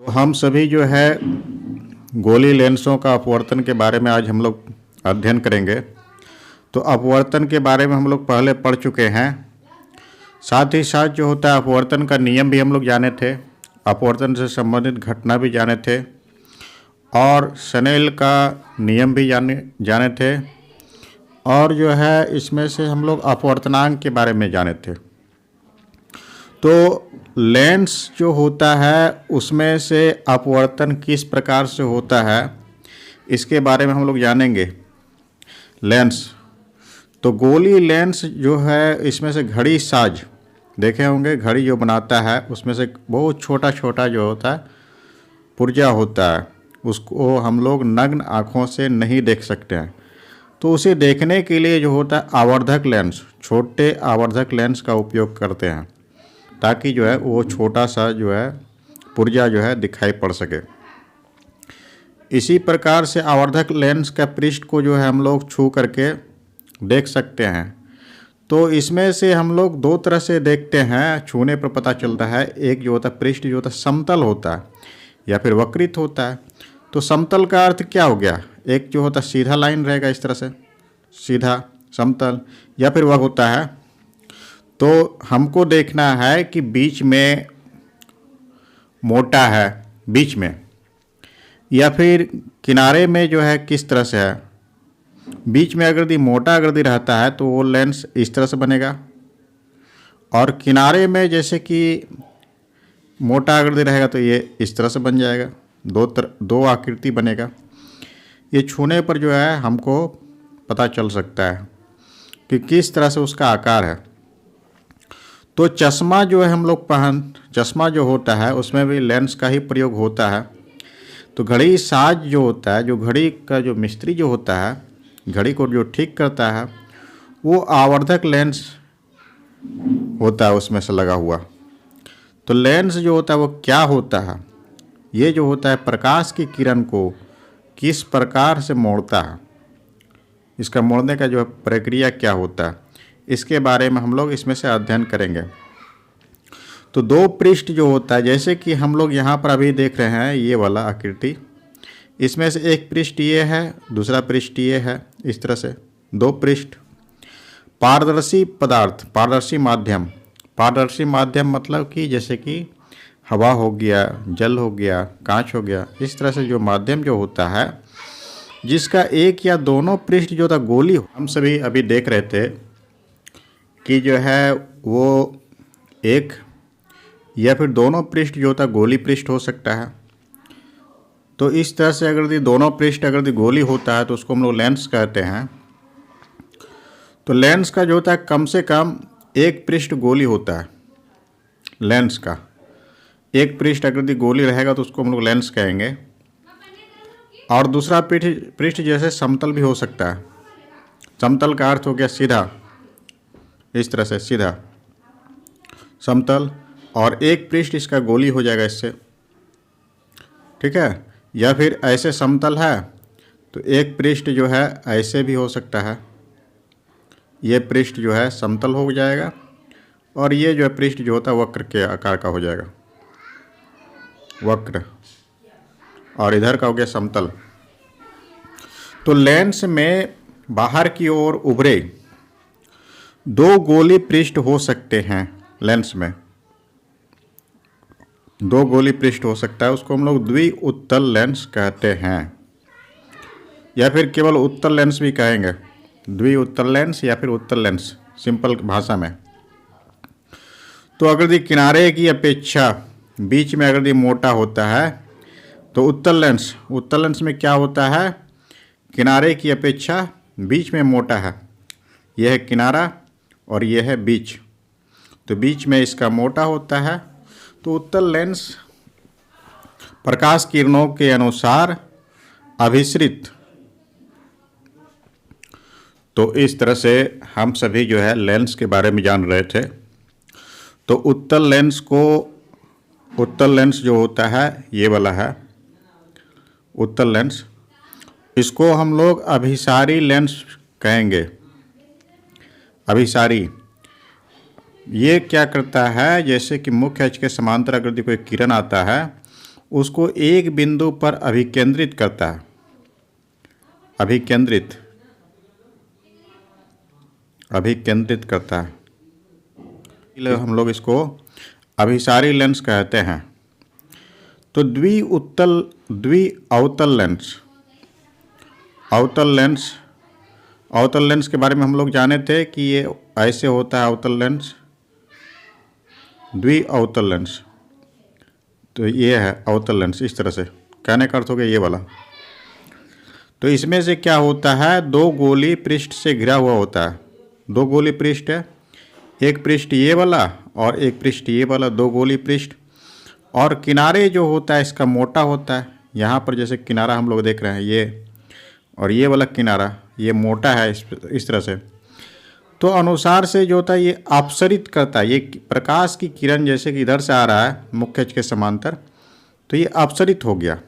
तो हम सभी जो है गोली लेंसों का अपवर्तन के बारे में आज हम लोग अध्ययन करेंगे। तो अपवर्तन के बारे में हम लोग पहले पढ़ चुके हैं। साथ ही साथ जो होता है अपवर्तन का नियम भी हम लोग जाने थे, अपवर्तन से संबंधित घटना भी जाने थे और स्नेल का नियम भी जाने थे और जो है इसमें से हम लोग अपवर्तनांक के बारे में जाने थे। तो लेंस जो होता है उसमें से अपवर्तन किस प्रकार से होता है इसके बारे में हम लोग जानेंगे। लेंस तो गोली लेंस जो है इसमें से घड़ी साज देखे होंगे, घड़ी जो बनाता है उसमें से बहुत छोटा छोटा जो होता है पुर्जा होता है, उसको हम लोग नग्न आँखों से नहीं देख सकते हैं। तो उसे देखने के लिए जो होता है आवर्धक लेंस, छोटे आवर्धक लेंस का उपयोग करते हैं ताकि जो है वो छोटा सा जो है पुर्जा जो है दिखाई पड़ सके। इसी प्रकार से आवर्धक लेंस का पृष्ठ को जो है हम लोग छू करके देख सकते हैं। तो इसमें से हम लोग दो तरह से देखते हैं, छूने पर पता चलता है। एक जो होता है पृष्ठ जो होता है समतल होता है या फिर वक्रित होता है। तो समतल का अर्थ क्या हो गया, एक जो होता है सीधा लाइन रहेगा इस तरह से सीधा समतल, या फिर वह होता है तो हमको देखना है कि बीच में मोटा है बीच में, या फिर किनारे में जो है किस तरह से है। बीच में अगर मोटा अगर रहता है तो वो लेंस इस तरह से बनेगा और किनारे में जैसे कि मोटा अगर रहेगा तो ये इस तरह से बन जाएगा। दो आकृति बनेगा। ये छूने पर जो है हमको पता चल सकता है कि किस तरह से उसका आकार है। तो चश्मा जो है हम लोग चश्मा जो होता है उसमें भी लेंस का ही प्रयोग होता है। तो घड़ी साज जो होता है, जो घड़ी का जो मिस्त्री जो होता है, घड़ी को जो ठीक करता है, वो आवर्धक लेंस होता है उसमें से लगा हुआ। तो लेंस जो होता है वो क्या होता है, ये जो होता है प्रकाश की किरण को किस प्रकार से मोड़ता है, इसका मोड़ने का जो है प्रक्रिया क्या होता है, इसके बारे में हम लोग इसमें से अध्ययन करेंगे। तो दो पृष्ठ जो होता है, जैसे कि हम लोग यहाँ पर अभी देख रहे हैं ये वाला आकृति, इसमें से एक पृष्ठ ये है, दूसरा पृष्ठ ये है, इस तरह से दो पृष्ठ। पारदर्शी पदार्थ, पारदर्शी माध्यम मतलब कि जैसे कि हवा हो गया, जल हो गया, कांच हो गया, इस तरह से जो माध्यम जो होता है जिसका एक या दोनों पृष्ठ जो था गोली, हम सभी अभी देख रहे थे कि जो है वो एक या फिर दोनों पृष्ठ जो होता है गोली पृष्ठ हो सकता है। तो इस तरह से अगर दोनों पृष्ठ अगर गोली होता है तो उसको हम लोग लेंस कहते हैं। तो लेंस का जो होता है कम से कम एक पृष्ठ गोली होता है। लेंस का एक पृष्ठ अगर गोली रहेगा तो उसको हम लोग लेंस कहेंगे। और दूसरा पृष्ठ जैसे समतल भी हो सकता है। समतल का अर्थ हो गया सीधा, इस तरह से सीधा समतल, और एक पृष्ठ इसका गोली हो जाएगा इससे, ठीक है। या फिर ऐसे समतल है तो एक पृष्ठ जो है ऐसे भी हो सकता है, ये पृष्ठ जो है समतल हो जाएगा और ये जो है पृष्ठ जो होता है वक्र के आकार का हो जाएगा, वक्र, और इधर का हो गया समतल। तो लेंस में बाहर की ओर उभरे दो गोली पृष्ठ हो सकते हैं। लेंस में दो गोली पृष्ठ हो सकता है, उसको हम लोग द्विउत्तल लेंस कहते हैं, या फिर केवल उत्तल लेंस भी कहेंगे। द्विउत्तल लेंस या फिर उत्तल लेंस सिंपल भाषा में। तो अगर किनारे की अपेक्षा बीच में अगर मोटा होता है तो उत्तल लेंस में क्या होता है, किनारे की अपेक्षा बीच में मोटा है। यह है किनारा और यह है बीच, तो बीच में इसका मोटा होता है। तो उत्तल लेंस प्रकाश किरणों के अनुसार अभिसरित। तो इस तरह से हम सभी जो है लेंस के बारे में जान रहे थे। तो उत्तल लेंस जो होता है ये वाला है उत्तल लेंस, इसको हम लोग अभिसारी लेंस कहेंगे। अभिसारी ये क्या करता है, जैसे कि मुख्य अक्ष के समांतर अगर कोई किरण आता है उसको एक बिंदु पर अभिकेंद्रित करता है। अभिकेंद्रित करता है, इसलिए हम लोग इसको अभिसारी लेंस कहते हैं। तो अवतल लेंस के बारे में हम लोग जाने थे कि ये ऐसे होता है अवतल लेंस, द्विअवतल लेंस। तो ये है अवतल लेंस, इस तरह से कहने का अर्थ हो गया ये वाला। तो इसमें से क्या होता है, दो गोली पृष्ठ से घिरा हुआ होता है। दो गोली पृष्ठ है, एक पृष्ठ ये वाला और एक पृष्ठ ये वाला, दो गोली पृष्ठ। और किनारे जो होता है इसका मोटा होता है। यहाँ पर जैसे किनारा हम लोग देख रहे हैं ये, और ये वाला किनारा ये मोटा है इस तरह से। तो अनुसार से जो होता है ये अपसरित करता है। ये प्रकाश की किरण जैसे कि इधर से आ रहा है मुख्य अक्ष के समांतर, तो ये अपसरित हो गया।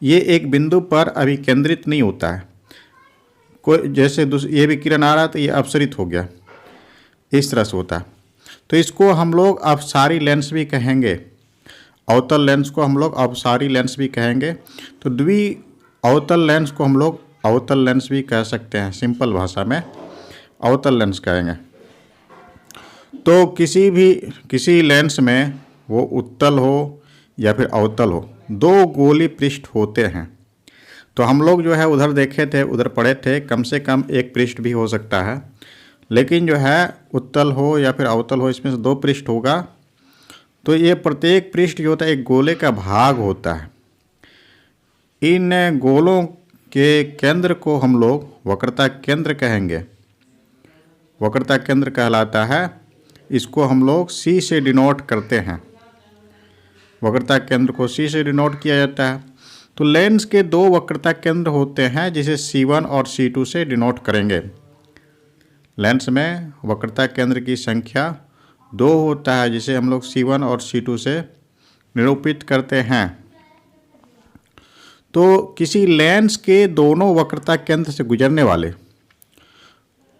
ये एक बिंदु पर अभिकेंद्रित नहीं होता है। कोई जैसे ये भी किरण आ रहा है तो ये अपसरित हो गया, इस तरह से होता है। तो इसको हम लोग अपसारी लेंस भी कहेंगे। अवतल लेंस को हम लोग अपसारी लेंस भी कहेंगे। तो द्विअवतल लेंस को हम लोग अवतल लेंस भी कह सकते हैं। सिंपल भाषा में अवतल लेंस कहेंगे। तो किसी लेंस में वो उत्तल हो या फिर अवतल हो, दो गोली पृष्ठ होते हैं। तो हम लोग जो है उधर देखे थे, उधर पढ़े थे, कम से कम एक पृष्ठ भी हो सकता है। लेकिन जो है उत्तल हो या फिर अवतल हो, इसमें से दो पृष्ठ होगा। तो ये प्रत्येक पृष्ठ जो होता है एक गोले का भाग होता है। इन गोलों के केंद्र को हम लोग वक्रता केंद्र कहेंगे। वक्रता केंद्र कहलाता है। इसको हम लोग C से डिनोट करते हैं। वक्रता केंद्र को C से डिनोट किया जाता है। तो लेंस के दो वक्रता केंद्र होते हैं जिसे C1 और C2 से डिनोट करेंगे। लेंस में वक्रता केंद्र की संख्या 2 होता है जिसे हम लोग C1 और C2 से निरूपित करते हैं। तो किसी लेंस के दोनों वक्रता केंद्र से गुजरने वाले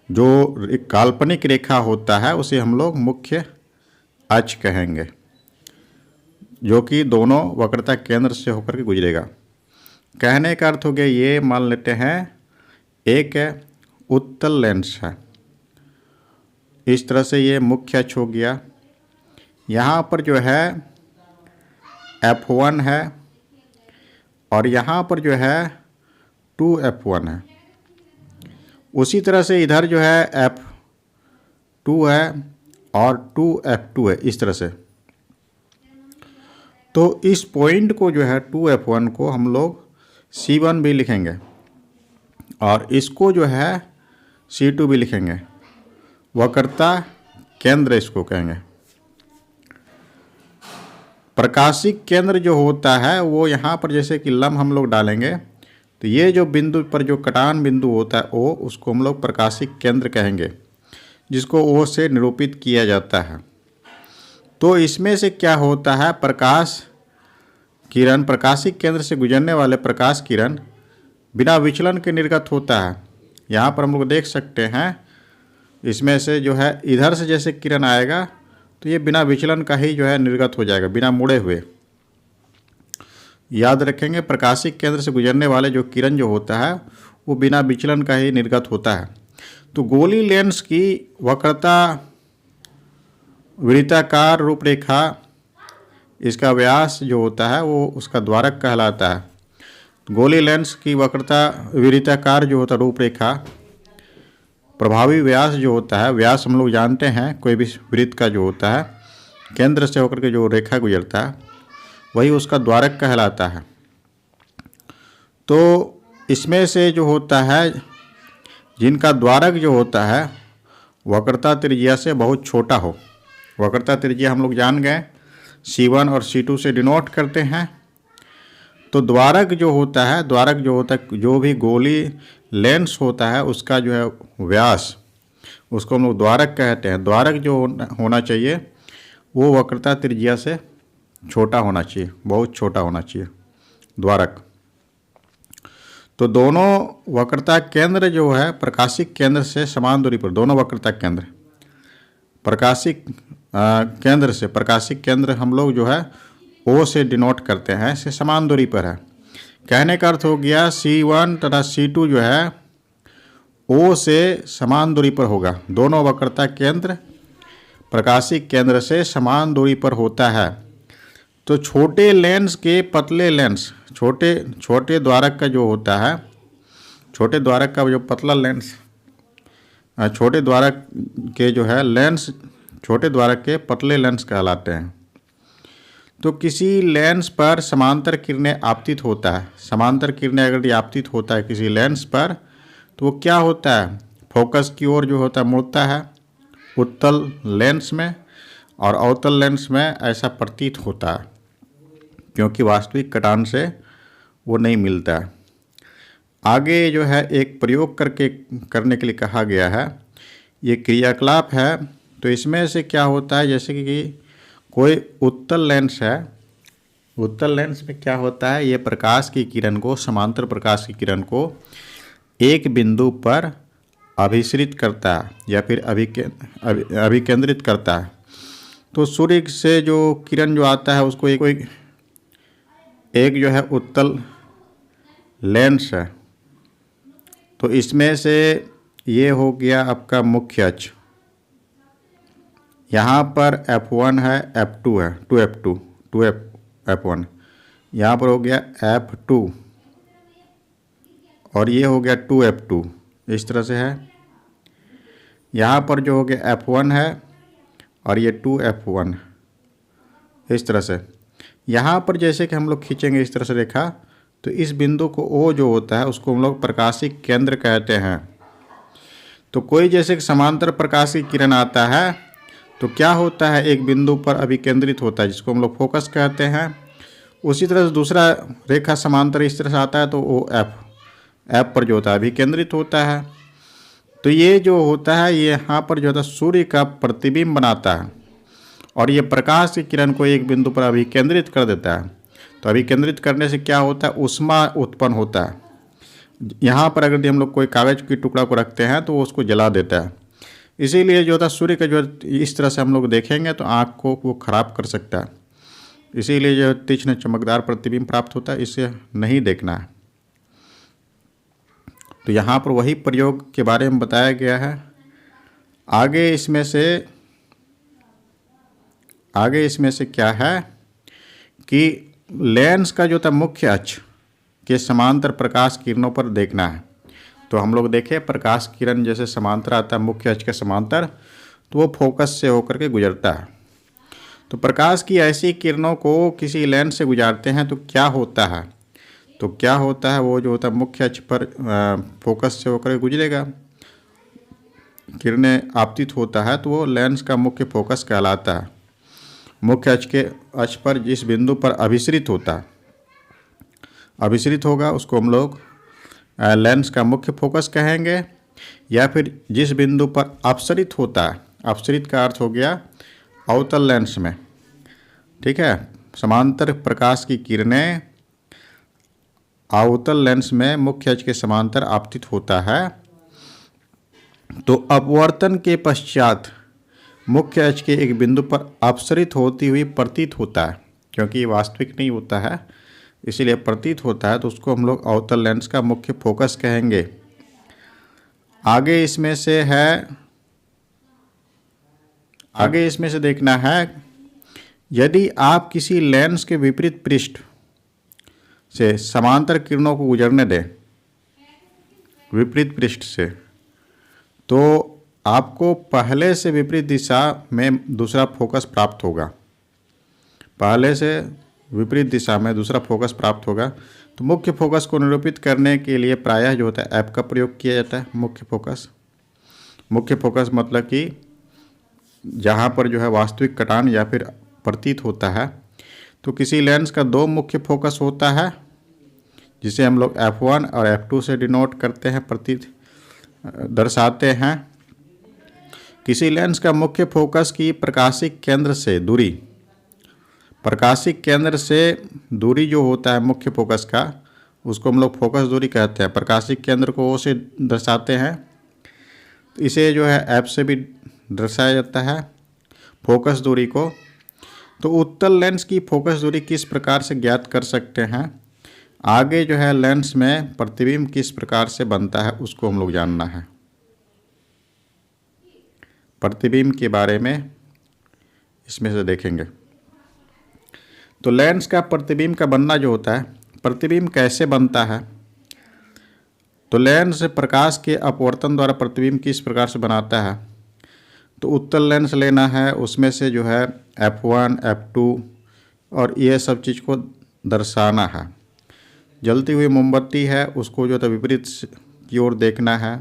जो एक काल्पनिक रेखा होता है उसे हम लोग मुख्य अक्ष कहेंगे, जो कि दोनों वक्रता केंद्र से होकर के गुजरेगा। कहने का अर्थ हो गया ये, मान लेते हैं एक उत्तल लेंस है, इस तरह से ये मुख्य अक्ष हो गया। यहाँ पर जो है F1 है और यहाँ पर जो है 2F1 है। उसी तरह से इधर जो है F2 है और 2F2 है, इस तरह से। तो इस पॉइंट को जो है 2F1 को हम लोग C1 भी लिखेंगे और इसको जो है C2 भी लिखेंगे। वक्रता केंद्र इसको कहेंगे। प्रकाशिक केंद्र जो होता है वो यहाँ पर जैसे कि लम्ब हम लोग डालेंगे तो ये जो बिंदु पर जो कटान बिंदु होता है O, उसको हम लोग प्रकाशिक केंद्र कहेंगे, जिसको O से निरूपित किया जाता है। तो इसमें से क्या होता है, प्रकाश किरण, प्रकाशिक केंद्र से गुजरने वाले प्रकाश किरण बिना विचलन के निर्गत होता है। यहाँ पर हम लोग देख सकते हैं इसमें से जो है इधर से जैसे किरण आएगा तो ये बिना विचलन का ही जो है निर्गत हो जाएगा, बिना मुड़े हुए। याद रखेंगे प्रकाशिक केंद्र से गुजरने वाले जो किरण जो होता है वो बिना विचलन का ही निर्गत होता है। तो गोली लेंस की वक्रता वृत्ताकार रूपरेखा, इसका व्यास जो होता है वो उसका द्वारक कहलाता है। गोली लेंस की वक्रता वृत्ताकार जो होता है रूपरेखा, प्रभावी व्यास जो होता है, व्यास हम लोग जानते हैं कोई भी वृत्त का जो होता है केंद्र से होकर के जो रेखा गुजरता है वही उसका द्वारक कहलाता है। तो इसमें से जो होता है जिनका द्वारक जो होता है वक्रता त्रिज्या से बहुत छोटा हो, वक्रता त्रिज्या हम लोग जान गए C1 और C2 से डिनोट करते हैं। तो द्वारक जो होता है, जो भी गोली लेंस होता है उसका जो है व्यास, उसको हम लोग द्वारक कहते हैं। द्वारक जो होना चाहिए वो वक्रता त्रिज्या से छोटा होना चाहिए, बहुत छोटा होना चाहिए द्वारक। तो दोनों वक्रता केंद्र जो है प्रकाशिक केंद्र से समान दूरी पर, दोनों वक्रता केंद्र प्रकाशिक केंद्र हम लोग जो है O से डिनोट करते हैं, से समान दूरी पर है। कहने का अर्थ हो गया C1 तथा C2 जो है O से समान दूरी पर होगा। दोनों वक्रता केंद्र प्रकाशीय केंद्र से समान दूरी पर होता है। तो छोटे लेंस के पतले लेंस, छोटे द्वारक का जो होता है, छोटे द्वारक का जो पतला लेंस, छोटे द्वारक के जो है लेंस, छोटे द्वारक के पतले लेंस कहलाते हैं। तो किसी लेंस पर समांतर किरणें आपतित होता है, समांतर किरणें अगर आपतित होता है किसी लेंस पर, तो वो क्या होता है, फोकस की ओर जो होता है मुड़ता है उत्तल लेंस में, और अवतल लेंस में ऐसा प्रतीत होता है क्योंकि वास्तविक कटान से वो नहीं मिलता है। आगे जो है एक प्रयोग करने के लिए कहा गया है, ये क्रियाकलाप है। तो इसमें से क्या होता है, जैसे कि कोई उत्तल लेंस है, उत्तल लेंस में क्या होता है, ये प्रकाश की किरण को, समांतर प्रकाश की किरण को एक बिंदु पर अभिसरित करता है या फिर अभिकेंद्रित करता है। तो सूर्य से जो किरण जो आता है उसको एक जो है उत्तल लेंस है। तो इसमें से ये हो गया आपका मुख्य अक्ष, यहाँ पर F1 है, F2 है, 2F1, यहाँ पर हो गया F2 और ये हो गया 2F2, इस तरह से है। यहाँ पर जो हो गया F1 है और ये 2F1, इस तरह से। यहाँ पर जैसे कि हम लोग खींचेंगे इस तरह से रेखा, तो इस बिंदु को O जो होता है उसको हम लोग प्रकाशीय केंद्र कहते हैं। तो कोई जैसे कि समांतर प्रकाश की किरण आता है तो क्या होता है, एक बिंदु पर अभिकेंद्रित होता है जिसको हम लोग फोकस कहते हैं। उसी तरह से दूसरा रेखा समांतर इस तरह से आता है तो वो F पर जो होता है अभिकेंद्रित होता है। तो ये जो होता है ये यहाँ पर जो होता है सूर्य का प्रतिबिंब बनाता है और ये प्रकाश की किरण को एक बिंदु पर अभिकेंद्रित कर देता है। तो अभिकेंद्रित करने से क्या होता है, ऊष्मा उत्पन्न होता है। यहाँ पर अगर हम लोग कोई कागज़ की टुकड़ा को रखते हैं तो वो उसको जला देता है। इसीलिए जो होता है सूर्य का जो इस तरह से हम लोग देखेंगे तो आँख को वो खराब कर सकता है। इसीलिए जो तीक्ष्ण चमकदार प्रतिबिंब प्राप्त होता है, इसे नहीं देखना है। तो यहाँ पर वही प्रयोग के बारे में बताया गया है। आगे इसमें से क्या है कि लेंस का जो था मुख्य अक्ष के समांतर प्रकाश किरणों पर देखना है। तो हम लोग देखें प्रकाश किरण जैसे समांतर आता है मुख्य अक्ष के समांतर, तो वो फोकस से होकर के गुजरता है। तो प्रकाश की ऐसी किरणों को किसी लेंस से गुजारते हैं तो क्या होता है, वो जो होता है मुख्य अक्ष पर फोकस से होकर गुजरेगा, किरणें आपतित होता है तो वो लेंस का मुख्य फोकस कहलाता है। मुख्य अक्ष पर जिस बिंदु पर अभिसरित होगा उसको हम लोग लेंस का मुख्य फोकस कहेंगे, या फिर जिस बिंदु पर अपसरित होता है, अपसरित का अर्थ हो गया अवतल लेंस में, ठीक है। समांतर प्रकाश की किरणें अवतल लेंस में मुख्य अक्ष के समांतर आपतित होता है। तो अपवर्तन के पश्चात मुख्य अक्ष के एक बिंदु पर अपसरित होती हुई प्रतीत होता है, क्योंकि ये वास्तविक नहीं होता है इसीलिए प्रतीत होता है, तो उसको हम लोग अवतल लेंस का मुख्य फोकस कहेंगे। आगे इसमें से देखना है, यदि आप किसी लेंस के विपरीत पृष्ठ से समांतर किरणों को गुजरने दें, विपरीत पृष्ठ से, तो आपको पहले से विपरीत दिशा में दूसरा फोकस प्राप्त होगा। पहले से विपरीत दिशा में दूसरा फोकस प्राप्त होगा। तो मुख्य फोकस को निरूपित करने के लिए प्रायः जो होता है F का प्रयोग किया जाता है। मुख्य फोकस मतलब कि जहाँ पर जो है वास्तविक कटान या फिर प्रतीत होता है। तो किसी लेंस का दो मुख्य फोकस होता है जिसे हम लोग F1 और F2 से डिनोट करते हैं, प्रतीत दर्शाते हैं। किसी लेंस का मुख्य फोकस की प्रकाशिक केंद्र से दूरी जो होता है मुख्य फोकस का, उसको हम लोग फोकस दूरी कहते हैं। प्रकाशिक केंद्र को O से दर्शाते हैं। इसे जो है F से भी दर्शाया जाता है फोकस दूरी को। तो उत्तल लेंस की फोकस दूरी किस प्रकार से ज्ञात कर सकते हैं? आगे जो है लेंस में प्रतिबिंब किस प्रकार से बनता है उसको हम लोग जानना है। प्रतिबिंब के बारे में इसमें से देखेंगे। तो लेंस का प्रतिबिंब का बनना जो होता है, प्रतिबिंब कैसे बनता है, तो लेंस प्रकाश के अपवर्तन द्वारा प्रतिबिंब किस प्रकार से बनाता है। तो उत्तल लेंस लेना है, उसमें से जो है F1, F2 और ये सब चीज़ को दर्शाना है। जलती हुई मोमबत्ती है, उसको जो है विपरीत की ओर देखना है।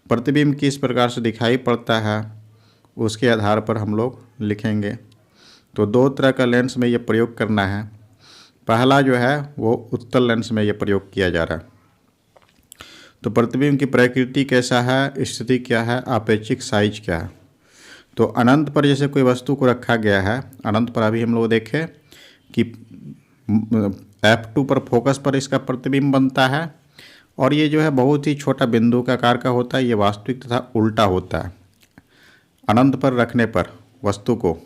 प्रतिबिंब किस प्रकार से दिखाई पड़ता है उसके आधार पर हम लोग लिखेंगे। तो दो तरह का लेंस में ये प्रयोग करना है। पहला जो है वो उत्तल लेंस में ये प्रयोग किया जा रहा है। तो प्रतिबिंब की प्रकृति कैसा है, स्थिति क्या है, आपेक्षिक साइज क्या है। तो अनंत पर जैसे कोई वस्तु को रखा गया है, अनंत पर अभी हम लोग देखें कि F2 पर फोकस पर इसका प्रतिबिंब बनता है और ये जो है बहुत ही छोटा बिंदु का आकार का होता है। ये वास्तविक तथा उल्टा होता है। अनंत पर रखने पर वस्तु को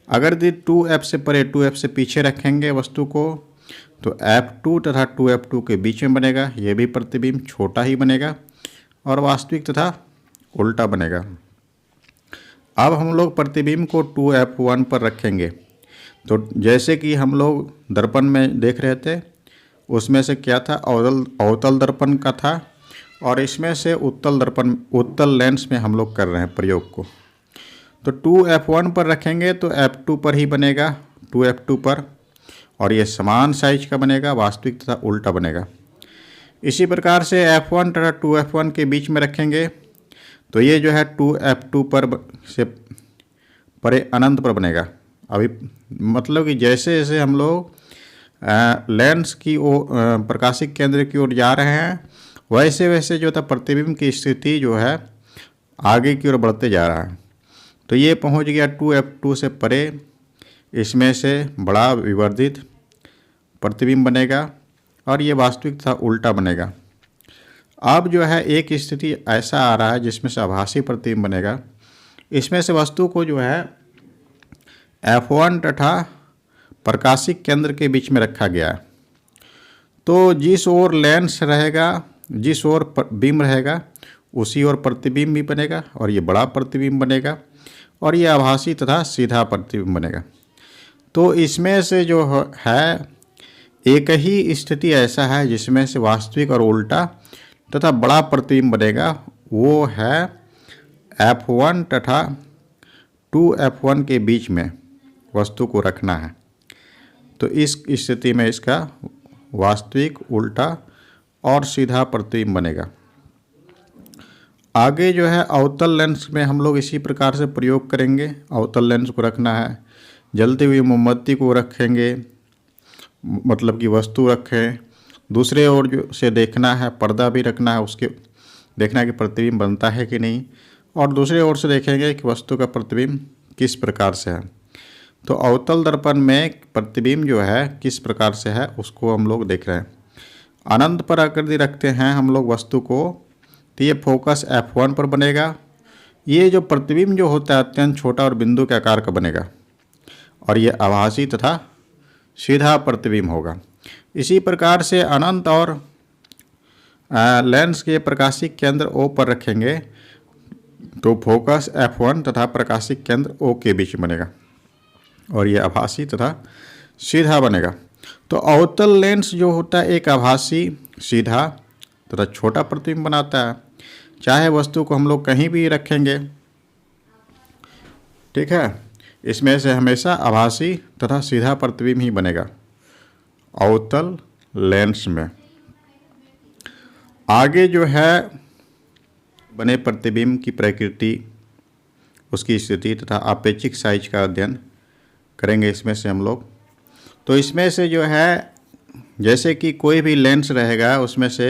अगर यदि 2F से परे 2F से पीछे रखेंगे वस्तु को तो F2 तथा 2F2 के बीच में बनेगा। ये भी प्रतिबिंब छोटा ही बनेगा और वास्तविक तथा उल्टा बनेगा। अब हम लोग प्रतिबिंब को 2F1 पर रखेंगे। तो जैसे कि हम लोग दर्पण में देख रहे थे, उसमें से क्या था, अवतल दर्पण का था और इसमें से उत्तल लेंस में हम लोग कर रहे हैं प्रयोग को। तो 2F1 पर रखेंगे तो F2 पर ही बनेगा, 2F2 पर, और ये समान साइज का बनेगा, वास्तविक तथा उल्टा बनेगा। इसी प्रकार से F1 तथा 2F1 के बीच में रखेंगे तो ये जो है 2F2 पर से परे अनंत पर बनेगा। अभी मतलब कि जैसे जैसे हम लोग लेंस की प्रकाशिक केंद्र की ओर जा रहे हैं वैसे वैसे जो था प्रतिबिंब की स्थिति जो है आगे की ओर बढ़ते जा रहा है। तो ये पहुंच गया 2F2 से परे, इसमें से बड़ा विवर्धित प्रतिबिंब बनेगा और ये वास्तविक तथा उल्टा बनेगा। अब जो है एक स्थिति ऐसा आ रहा है जिसमें से आभासी प्रतिबिंब बनेगा। इसमें से वस्तु को जो है F1 तथा प्रकाशिक केंद्र के बीच में रखा गया है। तो जिस ओर लेंस रहेगा, जिस ओर बीम रहेगा उसी ओर प्रतिबिंब भी बनेगा और ये बड़ा प्रतिबिंब बनेगा और ये आभासी तथा सीधा प्रतिबिंब बनेगा। तो इसमें से जो है एक ही स्थिति ऐसा है जिसमें से वास्तविक और उल्टा तथा बड़ा प्रतिबिंब बनेगा, वो है F1 तथा 2F1 के बीच में वस्तु को रखना है। तो इस स्थिति में इसका वास्तविक, उल्टा और सीधा प्रतिबिंब बनेगा। आगे जो है अवतल लेंस में हम लोग इसी प्रकार से प्रयोग करेंगे। अवतल लेंस को रखना है, जलती हुई मोमबत्ती को रखेंगे, मतलब कि वस्तु रखें, दूसरे ओर जो से देखना है, पर्दा भी रखना है, उसके देखना है कि प्रतिबिंब बनता है कि नहीं, और दूसरे ओर से देखेंगे कि वस्तु का प्रतिबिंब किस प्रकार से है। तो अवतल दर्पण में प्रतिबिंब जो है किस प्रकार से है उसको हम लोग देख रहे हैं। अनंत पर आकृति रखते हैं हम लोग वस्तु को तो ये फोकस F1 पर बनेगा। ये जो प्रतिबिंब जो होता है अत्यंत छोटा और बिंदु के आकार का बनेगा और ये आभासी तथा सीधा प्रतिबिंब होगा। इसी प्रकार से अनंत और लेंस के प्रकाशिक केंद्र O पर रखेंगे तो फोकस F1 तथा प्रकाशिक केंद्र O के बीच बनेगा और ये आभासी तथा सीधा बनेगा। तो अवतल लेंस जो होता है एक आभासी, सीधा तथा छोटा प्रतिबिंब बनाता है। चाहे वस्तु को हम लोग कहीं भी रखेंगे, ठीक है, इसमें से हमेशा आभासी तथा सीधा प्रतिबिंब ही बनेगा अवतल लेंस में। आगे जो है बने प्रतिबिंब की प्रकृति, उसकी स्थिति तथा आपेक्षिक साइज का अध्ययन करेंगे इसमें से हम लोग। तो इसमें से जो है जैसे कि कोई भी लेंस रहेगा उसमें से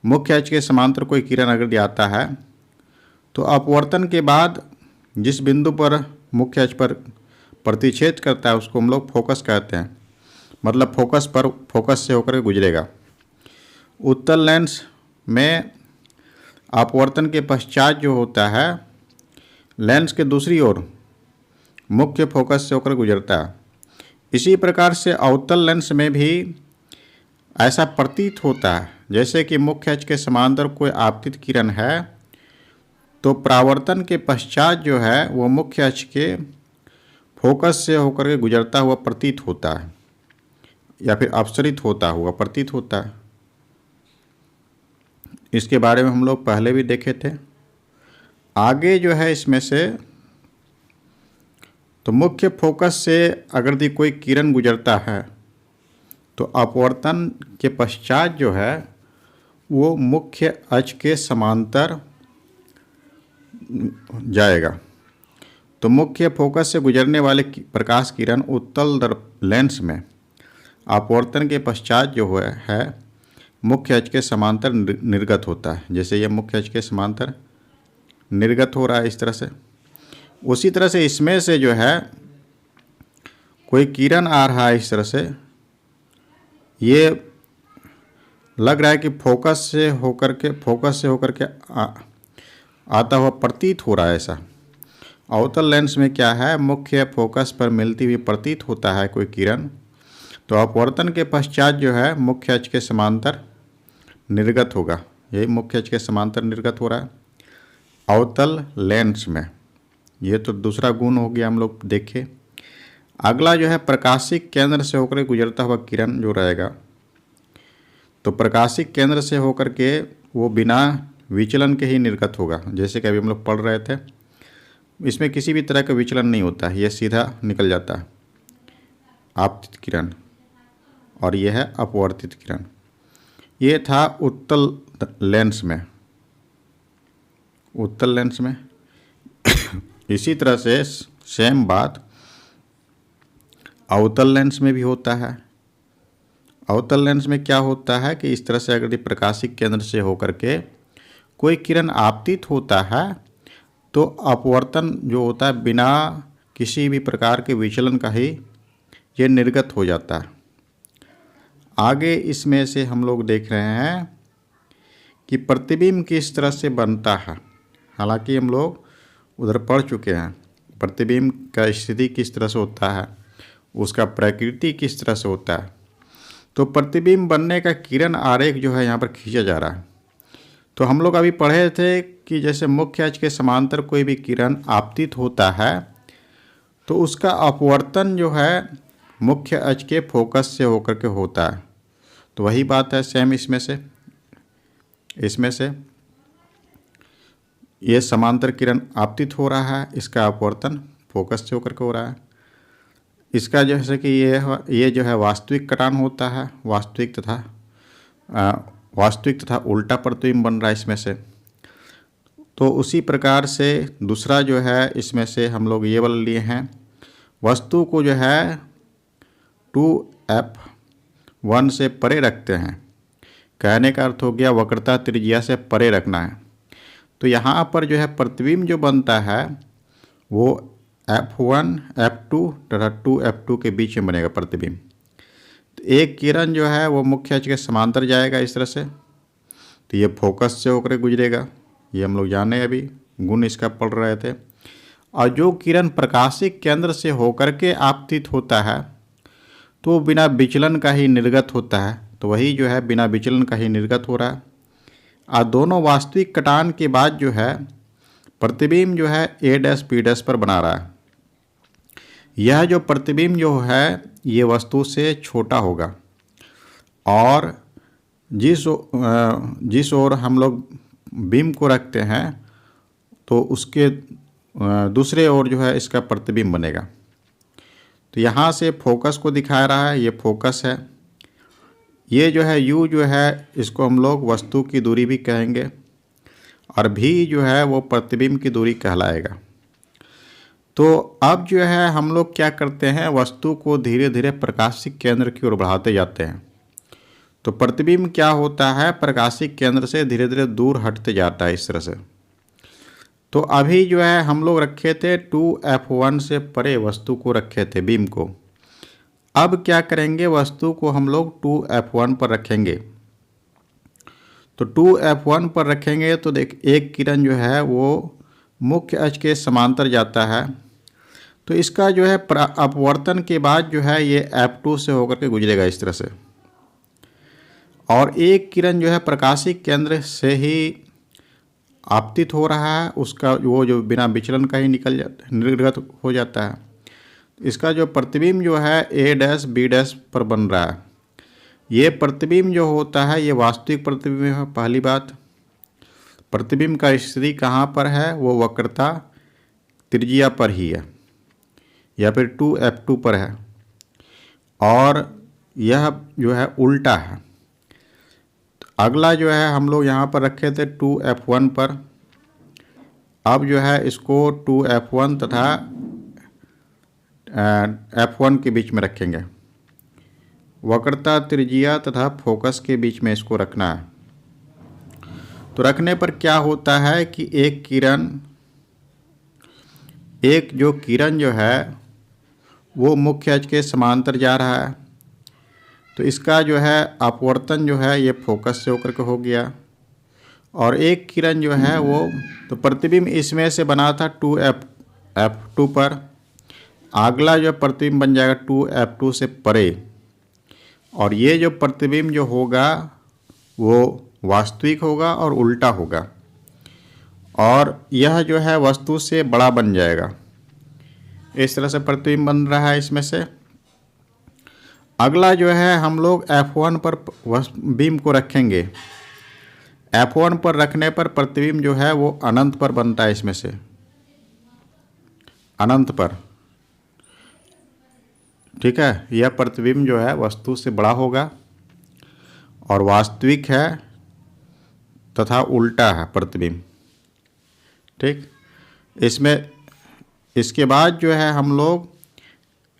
मुख्य अक्ष के समांतर कोई किरण अगर आता है तो अपवर्तन के बाद जिस बिंदु पर मुख्य अक्ष पर प्रतिच्छेद करता है उसको हम लोग फोकस कहते हैं, मतलब फोकस से होकर गुजरेगा। उत्तल लेंस में अपवर्तन के पश्चात जो होता है लेंस के दूसरी ओर मुख्य फोकस से होकर गुजरता है। इसी प्रकार से अवतल लेंस में भी ऐसा प्रतीत होता है, जैसे कि मुख्य अक्ष के समांतर कोई आपतित किरण है तो परावर्तन के पश्चात जो है वो मुख्य अक्ष के फोकस से होकर के गुजरता हुआ प्रतीत होता है या फिर अपसरित होता हुआ प्रतीत होता है। इसके बारे में हम लोग पहले भी देखे थे। आगे जो है इसमें से तो मुख्य फोकस से अगर यदि कोई किरण गुजरता है तो अपवर्तन के पश्चात जो है वो मुख्य अक्ष के समांतर जाएगा। तो मुख्य फोकस से गुजरने वाले प्रकाश किरण उत्तल लेंस में अपवर्तन के पश्चात जो है मुख्य अक्ष के समांतर निर्गत होता है। जैसे यह मुख्य अक्ष के समांतर निर्गत हो रहा है इस तरह से, उसी तरह से इसमें से जो है कोई किरण आ रहा है इस तरह से, ये लग रहा है कि फोकस से होकर के आता हुआ प्रतीत हो रहा है ऐसा। अवतल लेंस में क्या है, मुख्य फोकस पर मिलती हुई प्रतीत होता है कोई किरण, तो अपवर्तन के पश्चात जो है मुख्य अक्ष के समांतर निर्गत होगा। यही मुख्य अक्ष के समांतर निर्गत हो रहा है अवतल लेंस में। ये तो दूसरा गुण हो गया हम लोग देखे। अगला जो है प्रकाशिक केंद्र से होकर गुजरता हुआ किरण जो रहेगा, तो प्रकाशिक केंद्र से होकर के वो बिना विचलन के ही निर्गत होगा। जैसे कि अभी हम लोग पढ़ रहे थे, इसमें किसी भी तरह का विचलन नहीं होता है, ये सीधा निकल जाता है आपतित किरण, और यह है अपवर्तित किरण। ये था उत्तल लेंस में। उत्तल लेंस में इसी तरह से सेम बात अवतल लेंस में भी होता है। अवतल लेंस में क्या होता है कि इस तरह से अगर प्रकाशिक केंद्र से होकर के कोई किरण आपतित होता है तो अपवर्तन जो होता है बिना किसी भी प्रकार के विचलन का ही ये निर्गत हो जाता है। आगे इसमें से हम लोग देख रहे हैं कि प्रतिबिंब किस तरह से बनता है। हालांकि हम लोग उधर पढ़ चुके हैं प्रतिबिंब का स्थिति किस तरह से होता है, उसका प्रकृति किस तरह से होता है। तो प्रतिबिंब बनने का किरण आरेख जो है यहाँ पर खींचा जा रहा है। तो हम लोग अभी पढ़े थे कि जैसे मुख्य अक्ष के समांतर कोई भी किरण आपतित होता है तो उसका अपवर्तन जो है मुख्य अक्ष के फोकस से होकर के होता है। तो वही बात है सेम इसमें से ये समांतर किरण आपतित हो रहा है, इसका अपवर्तन फोकस से होकर के हो रहा है। इसका जैसे कि ये जो है वास्तविक कटान होता है, वास्तविक तथा उल्टा प्रतिबिंब बन रहा है इसमें से। तो उसी प्रकार से दूसरा जो है इसमें से हम लोग ये वाला लिए हैं, वस्तु को जो है 2f1 से परे रखते हैं। कहने का अर्थ हो गया वक्रता त्रिज्या से परे रखना है। तो यहाँ पर जो है प्रतिबिंब जो बनता है वो f1 f2 तथा 2f2 के बीच में बनेगा प्रतिबिंब। तो एक किरण जो है वो मुख्य अक्ष के समांतर जाएगा इस तरह से, तो ये फोकस से होकर गुजरेगा। ये हम लोग जाने अभी गुण इसका पढ़ रहे थे। और जो किरण प्रकाशिक केंद्र से होकर के आपतित होता है तो बिना विचलन का ही निर्गत होता है। तो वही जो है बिना विचलन का ही निर्गत हो रहा है। और दोनों वास्तविक कटान के बाद जो है प्रतिबिंब जो है a', b' पर बना रहा है। यह जो प्रतिबिंब जो है ये वस्तु से छोटा होगा और जिस ओर हम लोग बिंब को रखते हैं तो उसके दूसरे ओर जो है इसका प्रतिबिंब बनेगा। तो यहाँ से फोकस को दिखा रहा है, ये फोकस है। ये जो है u जो है इसको हम लोग वस्तु की दूरी भी कहेंगे और v जो है वो प्रतिबिंब की दूरी कहलाएगा। तो अब जो है हम लोग क्या करते हैं, वस्तु को धीरे धीरे प्रकाशिक केंद्र की ओर बढ़ाते जाते हैं। तो प्रतिबिंब क्या होता है, प्रकाशिक केंद्र से धीरे धीरे दूर हटते जाता है इस तरह से। तो अभी जो है हम लोग रखे थे 2f1 से परे वस्तु को रखे थे बीम को। अब क्या करेंगे, वस्तु को हम लोग 2f1 पर रखेंगे। तो 2f1 पर रखेंगे तो देख एक किरण जो है वो मुख्य अक्ष के समांतर जाता है। तो इसका जो है अपवर्तन के बाद जो है ये F2 से होकर के गुजरेगा इस तरह से, और एक किरण जो है प्रकाशिक केंद्र से ही आपतित हो रहा है, उसका वो जो बिना विचलन का ही निर्गत हो जाता है। इसका जो प्रतिबिंब जो है A' B' पर बन रहा है। ये प्रतिबिंब जो होता है ये वास्तविक प्रतिबिंब है। पहली बात, प्रतिबिंब का स्थिति कहाँ पर है, वो वक्रता त्रिज्या पर ही है या फिर 2F2 पर है, और यह जो है उल्टा है। अगला जो है हम लोग यहाँ पर रखे थे 2F1 पर, अब जो है इसको 2F1 तथा F1 के बीच में रखेंगे। वक्रता त्रिज्या तथा फोकस के बीच में इसको रखना है। तो रखने पर क्या होता है कि एक जो किरण जो है वो मुख्य अक्ष के समांतर जा रहा है, तो इसका जो है अपवर्तन जो है ये फोकस से होकर के हो गया, और एक किरण जो है वो तो प्रतिबिंब इसमें से बना था 2F2 पर, अगला जो प्रतिबिंब बन जाएगा 2F2 से परे, और ये जो प्रतिबिंब जो होगा वो वास्तविक होगा और उल्टा होगा, और यह जो है वस्तु से बड़ा बन जाएगा। इस तरह से प्रतिबिंब बन रहा है इसमें से। अगला जो है हम लोग F1 पर बीम को रखेंगे। F1 पर रखने पर प्रतिबिंब जो है वो अनंत पर बनता है, इसमें से अनंत पर, ठीक है। यह प्रतिबिंब जो है वस्तु से बड़ा होगा और वास्तविक है तथा उल्टा है प्रतिबिंब, ठीक। इसके बाद जो है हम लोग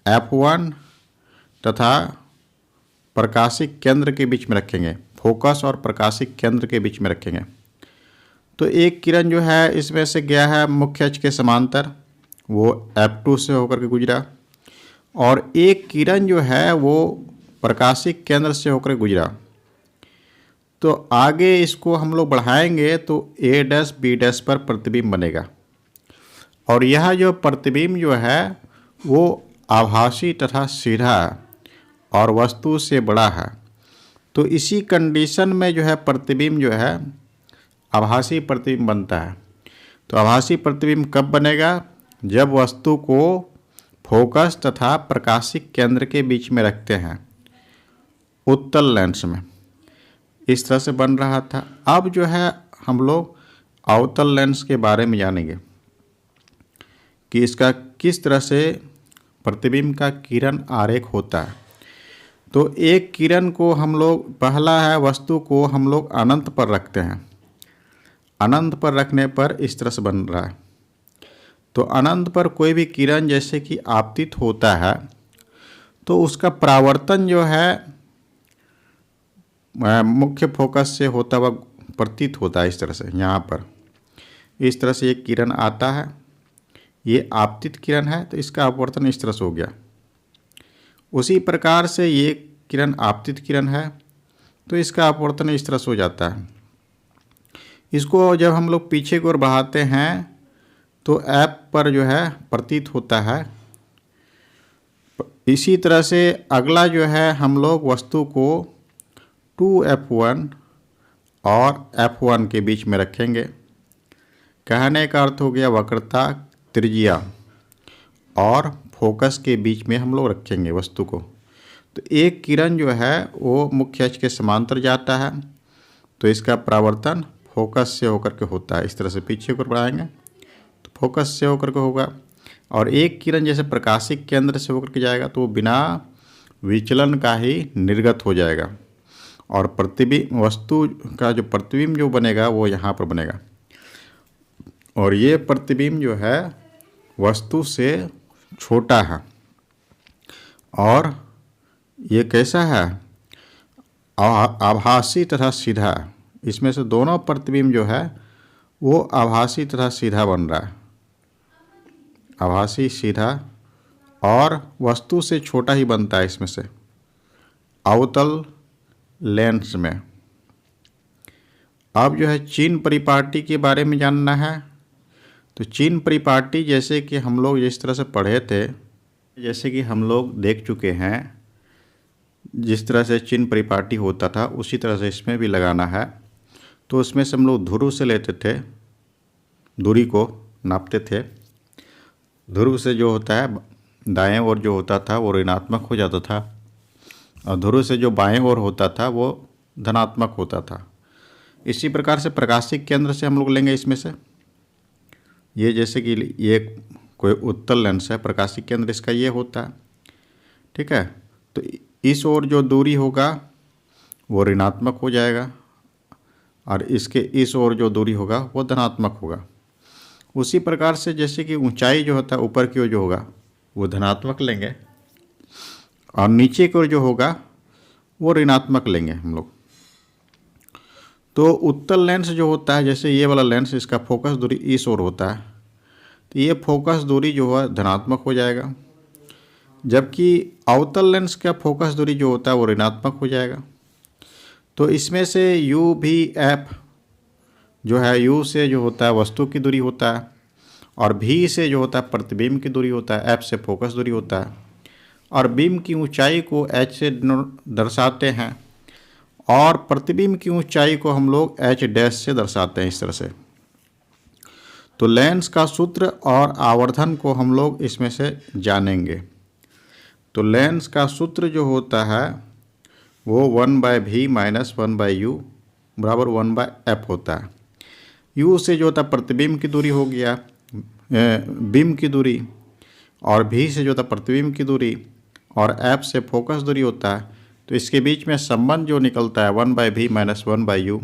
F1 तथा प्रकाशिक केंद्र के बीच में रखेंगे, फोकस और प्रकाशिक केंद्र के बीच में रखेंगे। तो एक किरण जो है इसमें से गया है मुख्य अक्ष के समांतर, वो F2 से होकर के गुजरा, और एक किरण जो है वो प्रकाशिक केंद्र से होकर गुजरा। तो आगे इसको हम लोग बढ़ाएंगे तो A' B' पर प्रतिबिंब बनेगा, और यह जो प्रतिबिंब जो है वो आभासी तथा सीधा और वस्तु से बड़ा है। तो इसी कंडीशन में जो है प्रतिबिंब जो है आभासी प्रतिबिंब बनता है। तो आभासी प्रतिबिंब कब बनेगा, जब वस्तु को फोकस तथा प्रकाशिक केंद्र के बीच में रखते हैं उत्तल लेंस में। इस तरह से बन रहा था। अब जो है हम लोग अवतल लेंस के बारे में जानेंगे कि इसका किस तरह से प्रतिबिंब का किरण आरेख होता है। तो एक किरण को हम लोग, पहला है वस्तु को हम लोग अनंत पर रखते हैं। अनंत पर रखने पर इस तरह से बन रहा है। तो अनंत पर कोई भी किरण जैसे कि आपतित होता है तो उसका परावर्तन जो है मुख्य फोकस से होता हुआ प्रतीत होता है। इस तरह से यहाँ पर इस तरह से एक किरण आता है, ये आपतित किरण है, तो इसका अपवर्तन इस तरह से हो गया। उसी प्रकार से ये किरण आपतित किरण है तो इसका अपवर्तन इस तरह से हो जाता है। इसको जब हम लोग पीछे की ओर बढ़ाते हैं तो F पर जो है प्रतीत होता है। इसी तरह से अगला जो है हम लोग वस्तु को 2F1 और F1 के बीच में रखेंगे। कहने का अर्थ हो गया वक्रता त्रिज्या और फोकस के बीच में हम लोग रखेंगे वस्तु को। तो एक किरण जो है वो मुख्य अक्ष के समांतर जाता है, तो इसका परावर्तन फोकस से होकर के होता है। इस तरह से पीछे को बढ़ाएंगे तो फोकस से होकर के होगा, और एक किरण जैसे प्रकाशिक केंद्र से होकर के जाएगा तो वो बिना विचलन का ही निर्गत हो जाएगा, और प्रतिबिंब वस्तु का जो प्रतिबिंब जो बनेगा वो यहाँ पर बनेगा, और ये प्रतिबिंब जो है वस्तु से छोटा है। और ये कैसा है, आभासी तथा सीधा। इसमें से दोनों प्रतिबिंब जो है वो आभासी तथा सीधा बन रहा है, आभासी सीधा, और वस्तु से छोटा ही बनता है इसमें से अवतल लेंस में। अब जो है चिन्ह परिपाटी के बारे में जानना है। तो चिन्ह परिपाटी जैसे कि हम लोग जिस तरह से पढ़े थे, जैसे कि हम लोग देख चुके हैं, जिस तरह से चिन्ह परिपाटी होता था उसी तरह से इसमें भी लगाना है। तो उसमें से हम लोग ध्रुव से लेते थे, दूरी को नापते थे। ध्रुव से जो होता है दाएं ओर जो होता था वो ऋणात्मक हो जाता था, और ध्रुव से जो बाएं ओर होता था वो धनात्मक होता था। इसी प्रकार से प्रकाशिक केंद्र से हम लोग लेंगे इसमें से, ये जैसे कि ये कोई उत्तल लेंस है, प्रकाशिक केंद्र इसका ये होता है, ठीक है। तो इस ओर जो दूरी होगा वो ऋणात्मक हो जाएगा, और इसके इस ओर जो दूरी होगा वो धनात्मक होगा। उसी प्रकार से जैसे कि ऊंचाई जो होता है ऊपर की ओर जो होगा वो धनात्मक लेंगे, और नीचे की ओर जो होगा वो ऋणात्मक लेंगे हम लोग। तो उत्तल लेंस जो होता है, जैसे ये वाला लेंस, इसका फोकस दूरी इस ओर होता है, तो ये फोकस दूरी जो है धनात्मक हो जाएगा, जबकि अवतल लेंस का फोकस दूरी जो होता है वो ऋणात्मक हो जाएगा। तो इसमें से यू भी एफ जो है, यू से जो होता है वस्तु की दूरी होता है, और भी से जो होता है प्रतिबिंब की दूरी होता है, एफ से फोकस दूरी होता है, और बीम की ऊंचाई को एच से दर्शाते हैं, और प्रतिबिंब की ऊंचाई को हम लोग एच डैश से दर्शाते हैं, इस तरह से। तो लेंस का सूत्र और आवर्धन को हम लोग इसमें से जानेंगे। तो लेंस का सूत्र जो होता है वो 1/v माइनस 1/u बराबर 1/f होता है। u से जो होता है प्रतिबिंब की दूरी हो गया, बीम की दूरी, और v से जो होता है प्रतिबिंब की दूरी, और f से फोकस दूरी होता है। तो इसके बीच में संबंध जो निकलता है 1/v माइनस 1/u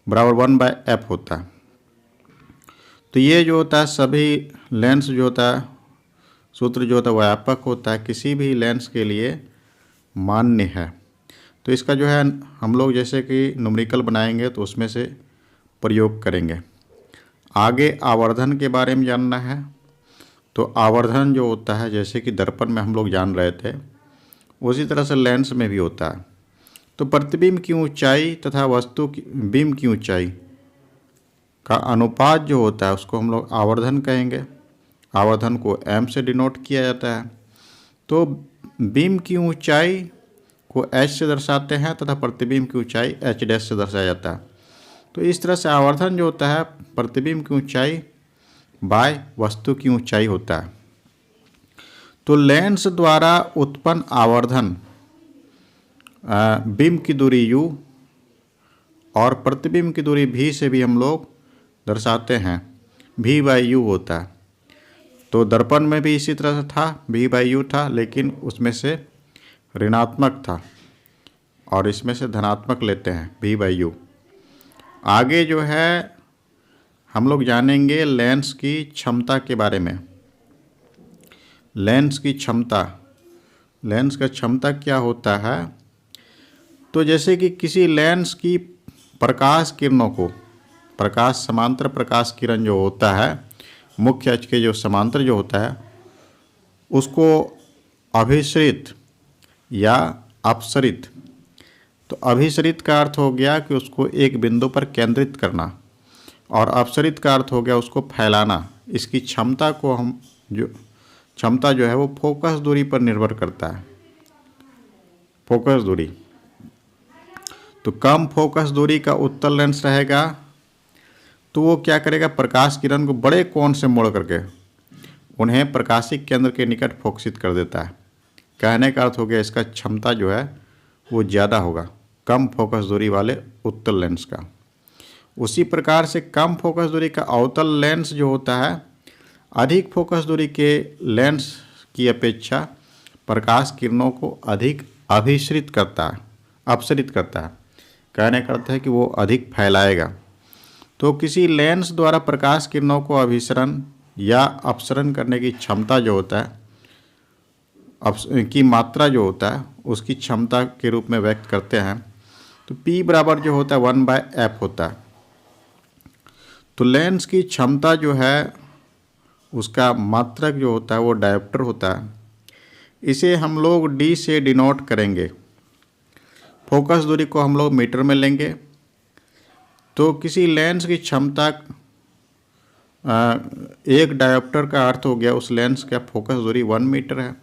बराबर 1/f होता है। तो ये जो होता है सभी लेंस जो होता है सूत्र जो होता है व्यापक होता है, किसी भी लेंस के लिए मान्य है। तो इसका जो है हम लोग जैसे कि न्यूमेरिकल बनाएंगे तो उसमें से प्रयोग करेंगे। आगे आवर्धन के बारे में जानना है। तो आवर्धन जो होता है जैसे कि दर्पण में हम लोग जान रहे थे, उसी तरह से लेंस में भी होता है। तो प्रतिबिंब की ऊंचाई तथा वस्तु की बीम की ऊंचाई का अनुपात जो होता है उसको हम लोग आवर्धन कहेंगे। आवर्धन को m से डिनोट किया जाता है। तो बीम की ऊंचाई को h से दर्शाते हैं तथा प्रतिबिंब की ऊंचाई h डैश से दर्शाया जाता है। तो इस तरह से आवर्धन जो होता है प्रतिबिंब की ऊंचाई बाय वस्तु की ऊंचाई होता है। तो लेंस द्वारा उत्पन्न आवर्धन बीम की दूरी u और प्रतिबिंब की दूरी v से भी हम लोग दर्शाते हैं, v/u होता है। तो दर्पण में भी इसी तरह से था, v/u था, लेकिन उसमें से ऋणात्मक था और इसमें से धनात्मक लेते हैं v/u। आगे जो है हम लोग जानेंगे लेंस की क्षमता के बारे में। लेंस की क्षमता, लेंस का क्षमता क्या होता है? तो जैसे कि किसी लेंस की प्रकाश किरणों को, प्रकाश समांतर प्रकाश किरण जो होता है, मुख्य अक्ष के जो समांतर जो होता है उसको अभिसरित या अपसरित। तो अभिसरित का अर्थ हो गया कि उसको एक बिंदु पर केंद्रित करना, और अपसरित का अर्थ हो गया उसको फैलाना। इसकी क्षमता को हम क्षमता जो है वो फोकस दूरी पर निर्भर करता है, फोकस दूरी। तो कम फोकस दूरी का उत्तल लेंस रहेगा तो वो क्या करेगा, प्रकाश किरण को बड़े कोण से मोड़ करके उन्हें प्रकाशिक केंद्र के निकट फोकसित कर देता है। कहने का अर्थ हो गया इसका क्षमता जो है वो ज़्यादा होगा कम फोकस दूरी वाले उत्तल लेंस का। उसी प्रकार से कम फोकस दूरी का अवतल लेंस जो होता है अधिक फोकस दूरी के लेंस की अपेक्षा प्रकाश किरणों को अधिक अभिसरित करता है, अपसरित करता है। कहने का अर्थ है कि वो अधिक फैलाएगा। तो किसी लेंस द्वारा प्रकाश किरणों को अभिसरण या अपसरण करने की क्षमता जो होता है, की मात्रा जो होता है उसकी क्षमता के रूप में व्यक्त करते हैं। तो P बराबर जो होता है 1/f होता है। तो लेंस की क्षमता जो है उसका मात्रक जो होता है वो डायोप्टर होता है। इसे हम लोग D से डिनोट करेंगे। फोकस दूरी को हम लोग मीटर में लेंगे। तो किसी लेंस की क्षमता एक डायोप्टर का अर्थ हो गया उस लेंस का फोकस दूरी 1 मीटर है।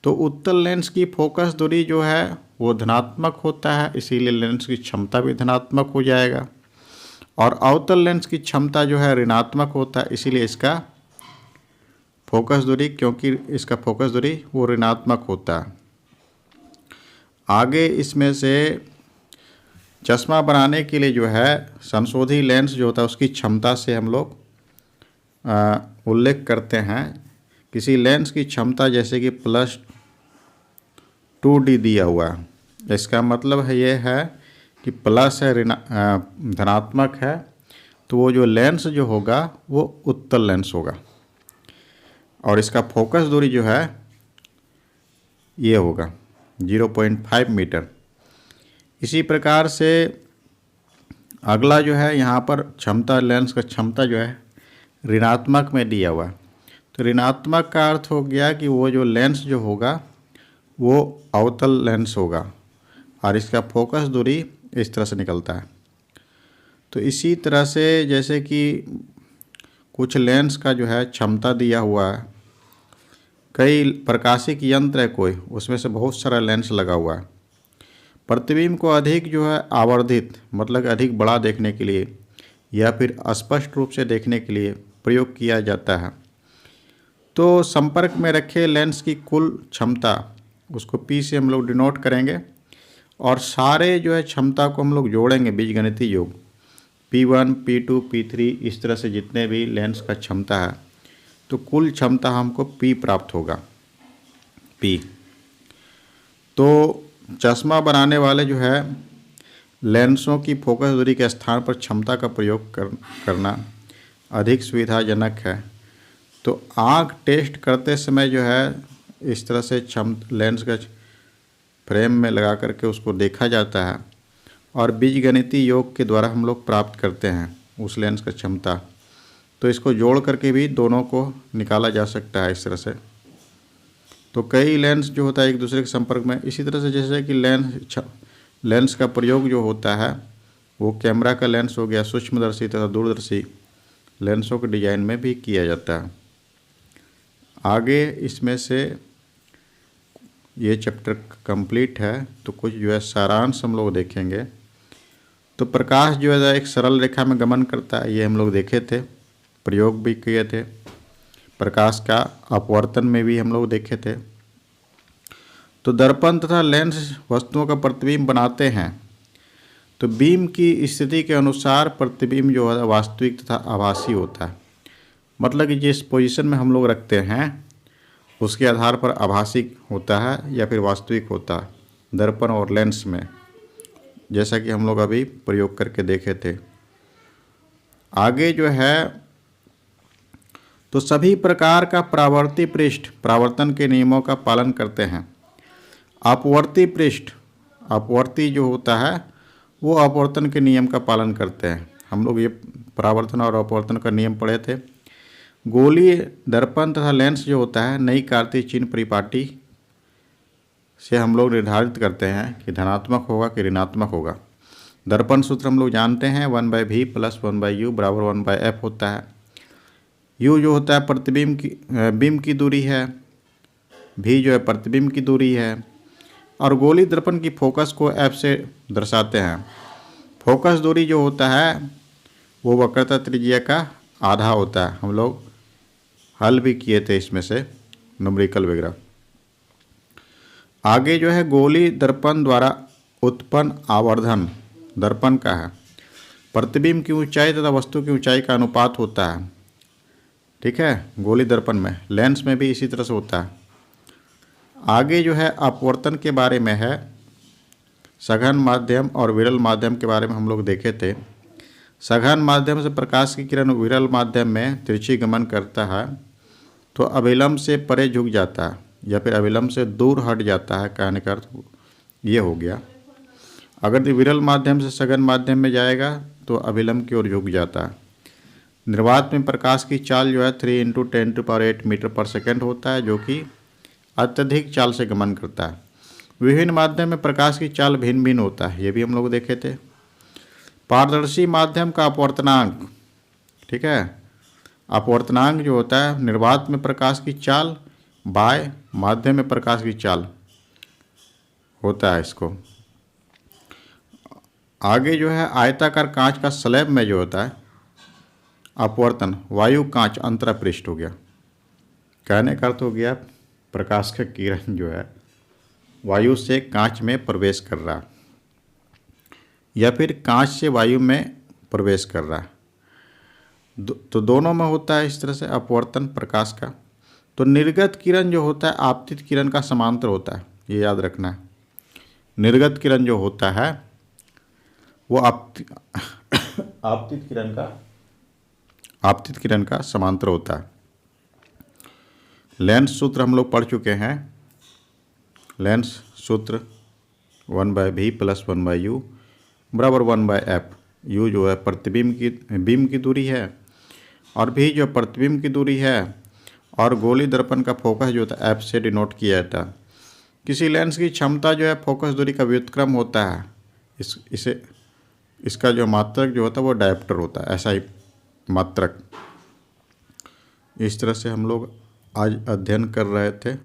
तो उत्तल लेंस की फोकस दूरी जो है वो धनात्मक होता है, इसीलिए लेंस की क्षमता भी धनात्मक हो जाएगा। और अवतल लेंस की क्षमता जो है ऋणात्मक होता है, इसीलिए इसका फोकस दूरी, क्योंकि इसका फोकस दूरी वो ऋणात्मक होता है। आगे इसमें से चश्मा बनाने के लिए जो है संशोधित लेंस जो होता है उसकी क्षमता से हम लोग उल्लेख करते हैं। किसी लेंस की क्षमता जैसे कि +2D दिया हुआ है, इसका मतलब है ये है कि प्लस है धनात्मक है, तो वो जो लेंस जो होगा वो उत्तल लेंस होगा और इसका फोकस दूरी जो है ये होगा 0.5 मीटर। इसी प्रकार से अगला जो है यहाँ पर क्षमता, लेंस का क्षमता जो है ऋणात्मक में दिया हुआ है। तो ऋणात्मक का अर्थ हो गया कि वो जो लेंस जो होगा वो अवतल लेंस होगा और इसका फोकस दूरी इस तरह से निकलता है। तो इसी तरह से जैसे कि कुछ लेंस का जो है क्षमता दिया हुआ है, कई प्रकाशिक यंत्र है कोई, उसमें से बहुत सारा लेंस लगा हुआ है। प्रतिबिंब को अधिक जो है आवर्धित, मतलब अधिक बड़ा देखने के लिए या फिर स्पष्ट रूप से देखने के लिए प्रयोग किया जाता है। तो संपर्क में रखे लेंस की कुल क्षमता, उसको P से हम लोग डिनोट करेंगे और सारे जो है क्षमता को हम लोग जोड़ेंगे बीजगणितीय योग, P1 P2 P3, इस तरह से जितने भी लेंस का क्षमता है तो कुल क्षमता हमको P प्राप्त होगा, P। तो चश्मा बनाने वाले जो है लेंसों की फोकस दूरी के स्थान पर क्षमता का प्रयोग करना अधिक सुविधाजनक है। तो आँख टेस्ट करते समय जो है इस तरह से लेंस का फ्रेम में लगा करके उसको देखा जाता है और बीजगणितीय योग के द्वारा हम लोग प्राप्त करते हैं उस लेंस का क्षमता। तो इसको जोड़ करके भी दोनों को निकाला जा सकता है इस तरह से। तो कई लेंस जो होता है एक दूसरे के संपर्क में, इसी तरह से जैसे कि लेंस का प्रयोग जो होता है वो कैमरा का लेंस हो गया, सूक्ष्मदर्शी तथा दूरदर्शी लेंसों के डिजाइन में भी किया जाता है। आगे इसमें से ये चैप्टर कंप्लीट है, तो कुछ जो है सारांश हम लोग देखेंगे। तो प्रकाश जो है एक सरल रेखा में गमन करता है, ये हम लोग देखे थे, प्रयोग भी किए थे। प्रकाश का अपवर्तन में भी हम लोग देखे थे। तो दर्पण तथा लेंस वस्तुओं का प्रतिबिंब बनाते हैं। तो बीम की स्थिति के अनुसार प्रतिबिंब जो है वास्तविक तथा आभासी होता है, मतलब कि जिस पोजीशन में हम लोग रखते हैं उसके आधार पर आभासी होता है या फिर वास्तविक होता है दर्पण और लेंस में, जैसा कि हम लोग अभी प्रयोग करके देखे थे। आगे जो है तो सभी प्रकार का परावर्ती पृष्ठ परावर्तन के नियमों का पालन करते हैं। अपवर्ती पृष्ठ, अपवर्ती जो होता है वो अपवर्तन के नियम का पालन करते हैं। हम लोग ये परावर्तन और अपवर्तन का नियम पढ़े थे। गोलीय दर्पण तथा लेंस जो होता है नई कार्तीय चिन्ह परिपाटी से हम लोग निर्धारित करते हैं कि धनात्मक होगा कि ऋणात्मक होगा। दर्पण सूत्र हम लोग जानते हैं 1/v + 1/u = 1/f होता है। u जो होता है प्रतिबिंब की बिंब की दूरी है, v जो है प्रतिबिंब की दूरी है और गोली दर्पण की फोकस को f से दर्शाते हैं। फोकस दूरी जो होता है वो वक्रता त्रिज्या का आधा होता है। हम लोग हल भी किए थे इसमें से न्यूमेरिकल वगैरह। आगे जो है गोली दर्पण द्वारा उत्पन्न आवर्धन दर्पण का है। प्रतिबिंब की ऊंचाई तथा वस्तु की ऊंचाई का अनुपात होता है, ठीक है, गोली दर्पण में। लेंस में भी इसी तरह से होता है। आगे जो है अपवर्तन के बारे में है। सघन माध्यम और विरल माध्यम के बारे में हम लोग देखे थे। सघन माध्यम से प्रकाश की किरण विरल माध्यम में तिरछी गमन करता है तो अभिलंब से परे झुक जाता है या फिर अभिलंब से दूर हट जाता है, कहने का अर्थ ये हो गया। अगर विरल माध्यम से सघन माध्यम में जाएगा तो अभिलंब की ओर झुक जाता है। निर्वात में प्रकाश की चाल जो है 3 × 10⁸ मीटर/सेकंड होता है, जो कि अत्यधिक चाल से गमन करता है। विभिन्न माध्यम में प्रकाश की चाल भिन्न भिन्न होता है, ये भी हम लोग देखे थे। पारदर्शी माध्यम का अपवर्तनांक, ठीक है, अपवर्तनांक जो होता है निर्वात में प्रकाश की चाल बाय माध्यम में प्रकाश की चाल होता है इसको। आगे जो है आयताकार कांच का स्लैब में जो होता है अपवर्तन वायु कांच अंतरापृष्ठ हो गया। कहने का अर्थ हो गया प्रकाश का किरण जो है वायु से कांच में प्रवेश कर रहा है या फिर कांच से वायु में प्रवेश कर रहा है। तो दोनों में होता है इस तरह से अपवर्तन प्रकाश का। तो निर्गत किरण जो होता है आपतित किरण का समांतर होता है, ये याद रखना है। निर्गत किरण जो होता है वो आपतित किरण का समांतर होता है। लेंस सूत्र हम लोग पढ़ चुके हैं। लेंस सूत्र 1/v + 1/u बराबर 1/f। u जो है बीम की दूरी है और v जो प्रतिबिंब की दूरी है और गोली दर्पण का फोकस जो होता है f से डिनोट किया जाता है। किसी लेंस की क्षमता जो है फोकस दूरी का व्युत्क्रम होता है। इसका जो मात्रक जो होता है वो डायप्टर होता है, ऐसा ही मात्रक। इस तरह से हम लोग आज अध्ययन कर रहे थे।